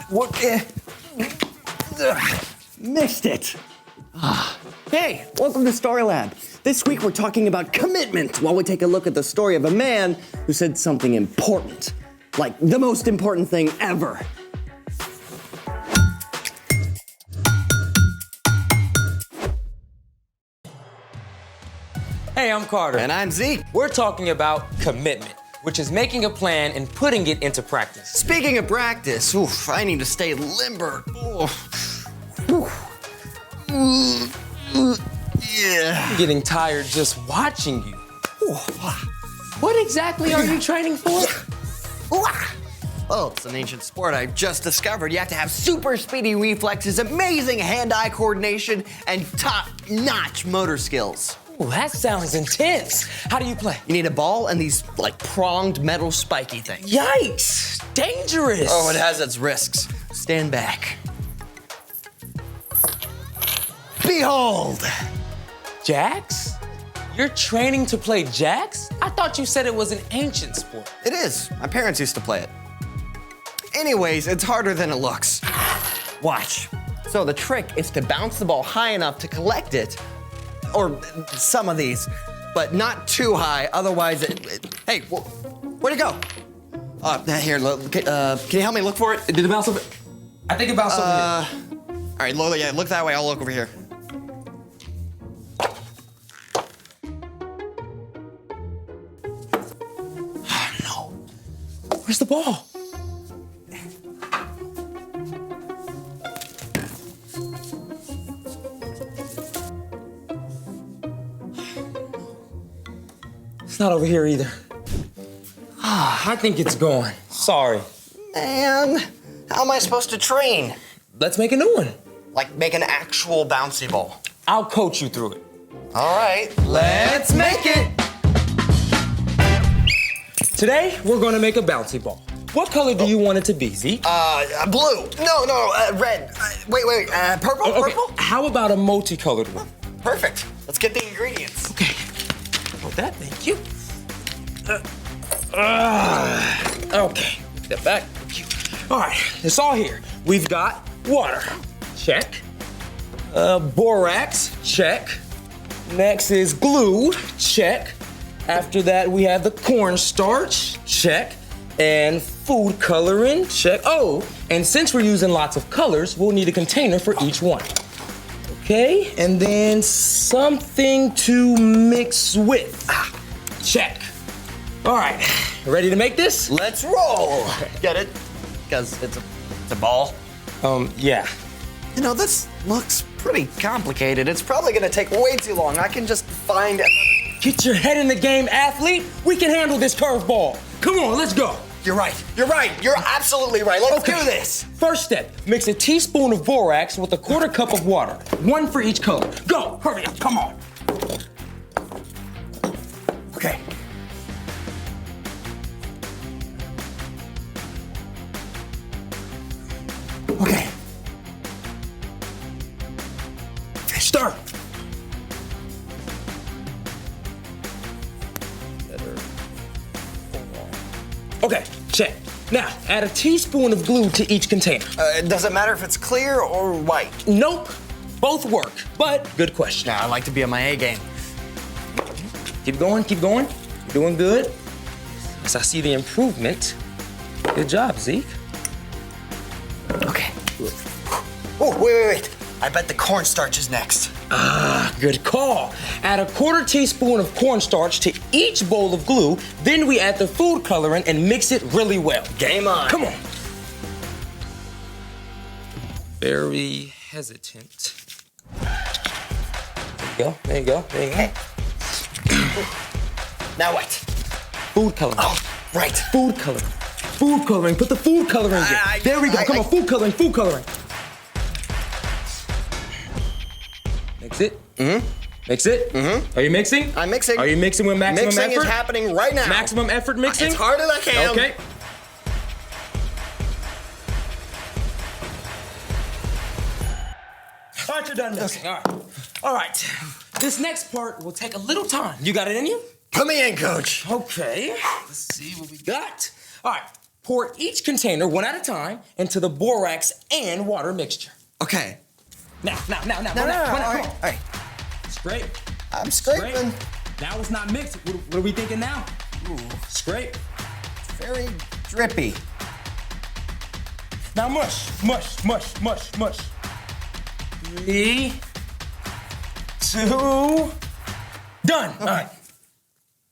What? Missed it. Hey, welcome to Story Lab. This week we're talking about commitment while we take a look at the story of a man who said something important. Like the most important thing ever. Hey, I'm Carter. And I'm Zeke. We're talking about commitment, which is making a plan and putting it into practice. Speaking of practice, I need to stay limber. Yeah. I'm getting tired just watching you. What exactly are you training for? Oh, it's an ancient sport I just discovered. You have to have super speedy reflexes, amazing hand-eye coordination, and top-notch motor skills. Ooh, that sounds intense. How do you play? You need a ball and these, like, pronged metal spiky things. Yikes! Dangerous! Oh, it has its risks. Stand back. Behold! Jacks? You're training to play jacks? I thought you said it was an ancient sport. It is. My parents used to play it. Anyways, it's harder than it looks. Watch. So the trick is to bounce the ball high enough to collect it, or some of these, but not too high, otherwise hey, where'd it go? Here, look, can you help me look for it? Did it bounce over? I think it bounced over here. All right, Lola, yeah, look that way, I'll look over here. No. Where's the ball? It's not over here either. I think it's gone. Sorry. Man, how am I supposed to train? Let's make a new one. Like make an actual bouncy ball. I'll coach you through it. All right, let's make it. Today, we're gonna make a bouncy ball. What color do you want it to be, Zeke? Blue. No, red. Wait, purple? Okay. Purple? How about a multicolored one? Perfect. Let's get the ingredients. Okay. Hold that, thank you. Okay, step back. Thank you. All right, it's all here. We've got water, check. Borax, check. Next is glue, check. After that, we have the cornstarch, check. And food coloring, check. Oh, and since we're using lots of colors, we'll need a container for each one. Okay, and then something to mix with. Check. All right, ready to make this? Let's roll. Get it? Because it's a ball. Yeah. You know, this looks pretty complicated. It's probably gonna take way too long. I can just find another. Get your head in the game, athlete. We can handle this curveball. Come on, let's go. You're right. You're absolutely right. Let's do this. First step, mix a teaspoon of borax with a quarter cup of water. One for each color. Go, hurry up, come on. Okay. Okay. Stir. Okay, check. Now, add a teaspoon of glue to each container. Does it matter if it's clear or white? Nope, both work, but good question. Nah, I like to be on my A game. Keep going. You're doing good. As I see the improvement. Good job, Zeke. Okay. Oh, wait. I bet the cornstarch is next. Good call. Add a quarter teaspoon of cornstarch to each bowl of glue, then we add the food coloring and mix it really well. Game on. Come on. Very hesitant. There you go. Now what? Food coloring. Oh, right. Food coloring. Put the food coloring in. There we go. Come on, food coloring. Mix it. Mix it. Are you mixing? I'm mixing. Are you mixing with maximum effort? Mixing is happening right now. Maximum effort mixing? As hard as I can. Okay. All right, you're done mixing. All right. This next part will take a little time. You got it in you? Put me in, coach. Okay. Let's see what we got. All right. Pour each container one at a time into the borax and water mixture. Okay. Now. No, Run out. all right. Scrape. I'm scraping. Now it's not mixed. What are we thinking now? Ooh, Scrape. very drippy. Now mush. 3, 2, done. Okay. All right.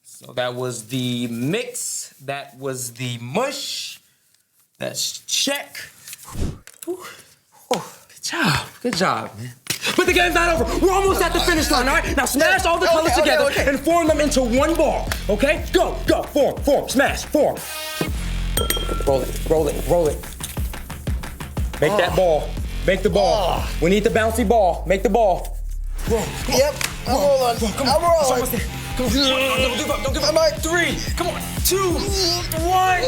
So that was the mix. That was the mush. That's check. Whew. Good job, man. But the game's not over. We're almost at the finish line, all right? Now smash all the colors together and form them into one ball, okay? Go, form, smash, form. Roll it. Make that ball. Make the ball. We need the bouncy ball. Make the ball. Roll. Yep, I'm rolling. Come on. I'm rolling. It's almost there. Come on. Don't give up. I'm like 3. Come on. 2, 1.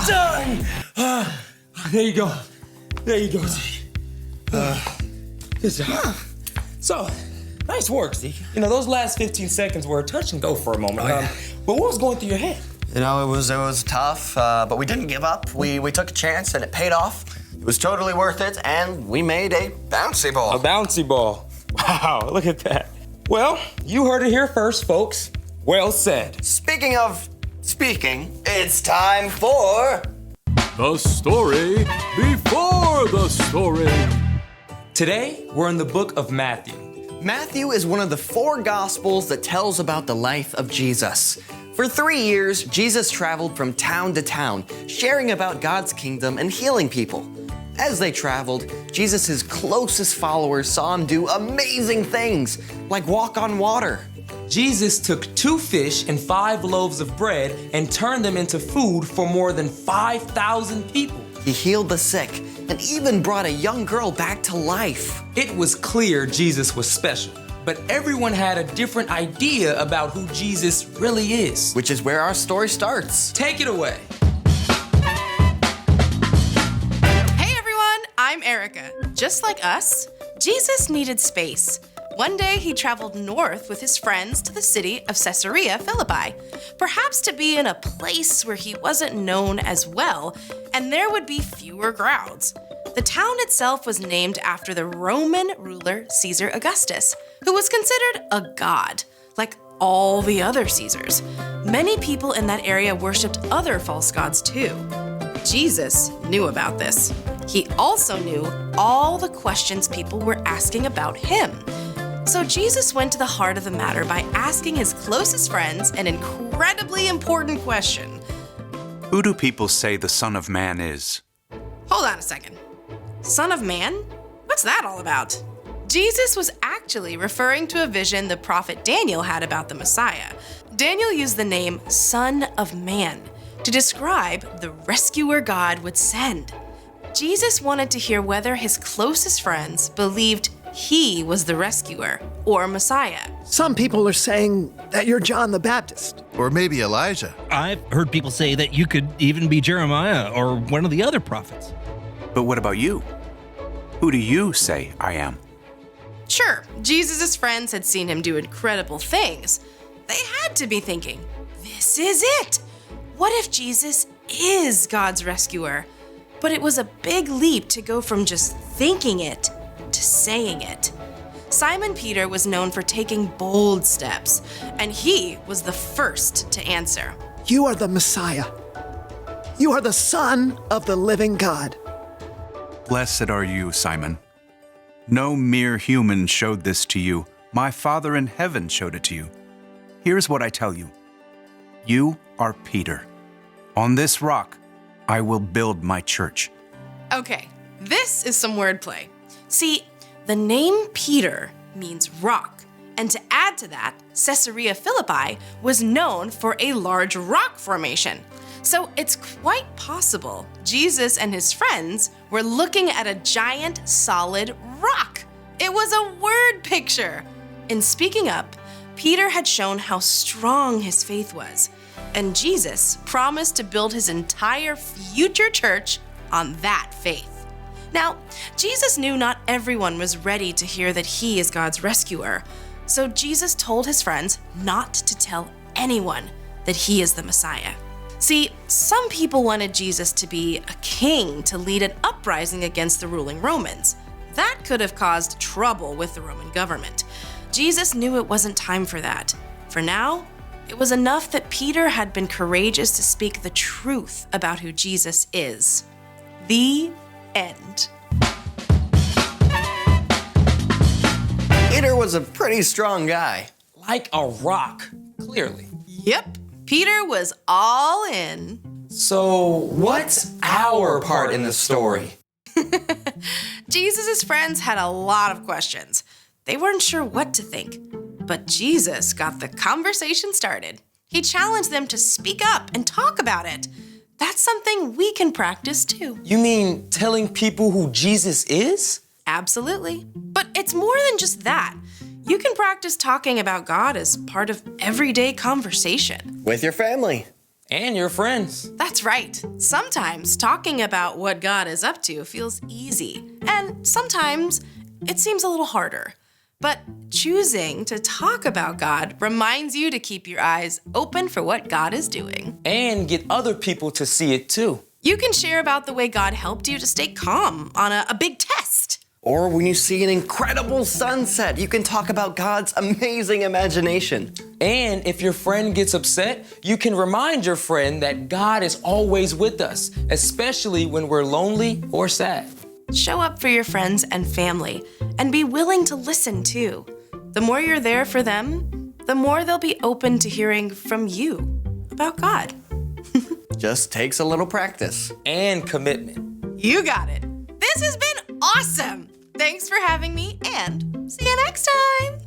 Done. There you go. Z. Good job. So, nice work, Z. You know, those last 15 seconds were touch and go for a moment. But what was going through your head? You know, it was tough, but we didn't give up. We took a chance and it paid off. It was totally worth it, and we made a bouncy ball. A bouncy ball. Wow, look at that. Well, you heard it here first, folks. Well said. Speaking, it's time for... The story before the story. Today, we're in the book of Matthew. Matthew is one of the 4 Gospels that tells about the life of Jesus. For 3 years, Jesus traveled from town to town, sharing about God's kingdom and healing people. As they traveled, Jesus' closest followers saw him do amazing things, like walk on water. Jesus took 2 fish and 5 loaves of bread and turned them into food for more than 5,000 people. He healed the sick and even brought a young girl back to life. It was clear Jesus was special, but everyone had a different idea about who Jesus really is. Which is where our story starts. Take it away. Hey everyone, I'm Erica. Just like us, Jesus needed space. One day he traveled north with his friends to the city of Caesarea Philippi, perhaps to be in a place where he wasn't known as well, and there would be fewer crowds. The town itself was named after the Roman ruler Caesar Augustus, who was considered a god, like all the other Caesars. Many people in that area worshipped other false gods too. Jesus knew about this. He also knew all the questions people were asking about him. So Jesus went to the heart of the matter by asking his closest friends an incredibly important question. Who do people say the Son of Man is? Hold on a second. Son of Man? What's that all about? Jesus was actually referring to a vision the prophet Daniel had about the Messiah. Daniel used the name Son of Man to describe the rescuer God would send. Jesus wanted to hear whether his closest friends believed he was the rescuer or Messiah. Some people are saying that you're John the Baptist. Or maybe Elijah. I've heard people say that you could even be Jeremiah or one of the other prophets. But what about you? Who do you say I am? Sure, Jesus' friends had seen him do incredible things. They had to be thinking, this is it. What if Jesus is God's rescuer? But it was a big leap to go from just thinking it to saying it. Simon Peter was known for taking bold steps, and he was the first to answer. You are the Messiah. You are the Son of the living God. Blessed are you, Simon. No mere human showed this to you. My Father in heaven showed it to you. Here's what I tell you. You are Peter. On this rock, I will build my church. Okay, this is some wordplay. See, the name Peter means rock, and to add to that, Caesarea Philippi was known for a large rock formation. So it's quite possible Jesus and his friends were looking at a giant solid rock. It was a word picture. In speaking up, Peter had shown how strong his faith was, and Jesus promised to build his entire future church on that faith. Now, Jesus knew not everyone was ready to hear that he is God's rescuer, so Jesus told his friends not to tell anyone that he is the Messiah. See, some people wanted Jesus to be a king to lead an uprising against the ruling Romans. That could have caused trouble with the Roman government. Jesus knew it wasn't time for that. For now, it was enough that Peter had been courageous to speak the truth about who Jesus is. The end. Peter was a pretty strong guy. Like a rock, clearly. Yep, Peter was all in. So, what's our part in the story? Jesus' friends had a lot of questions. They weren't sure what to think. But Jesus got the conversation started. He challenged them to speak up and talk about it. That's something we can practice too. You mean telling people who Jesus is? Absolutely. But it's more than just that. You can practice talking about God as part of everyday conversation. With your family. And your friends. That's right. Sometimes talking about what God is up to feels easy, and sometimes it seems a little harder. But choosing to talk about God reminds you to keep your eyes open for what God is doing. And get other people to see it too. You can share about the way God helped you to stay calm on a big test. Or when you see an incredible sunset, you can talk about God's amazing imagination. And if your friend gets upset, you can remind your friend that God is always with us, especially when we're lonely or sad. Show up for your friends and family, and be willing to listen too. The more you're there for them, the more they'll be open to hearing from you about God. Just takes a little practice. And commitment. You got it. This has been awesome. Thanks for having me, and see you next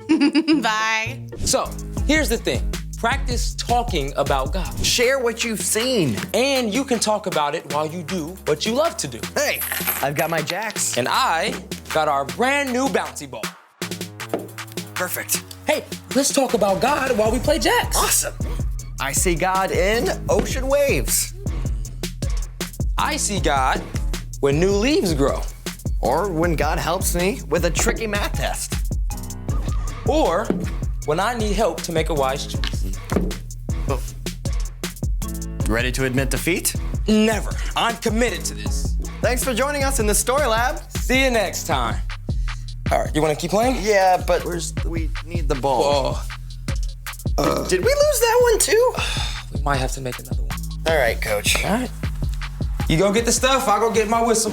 time. Bye. So, here's the thing. Practice talking about God. Share what you've seen. And you can talk about it while you do what you love to do. Hey, I've got my jacks. And I got our brand new bouncy ball. Perfect. Hey, let's talk about God while we play jacks. Awesome. I see God in ocean waves. I see God when new leaves grow. Or when God helps me with a tricky math test. Or when I need help to make a wise choice. Ready to admit defeat? Never. I'm committed to this. Thanks for joining us in the Story Lab. See you next time. All right, you want to keep playing? Yeah, but we need the ball. Oh, Did we lose that one too? we might have to make another one. All right, coach. All right. You go get the stuff, I'll go get my whistle.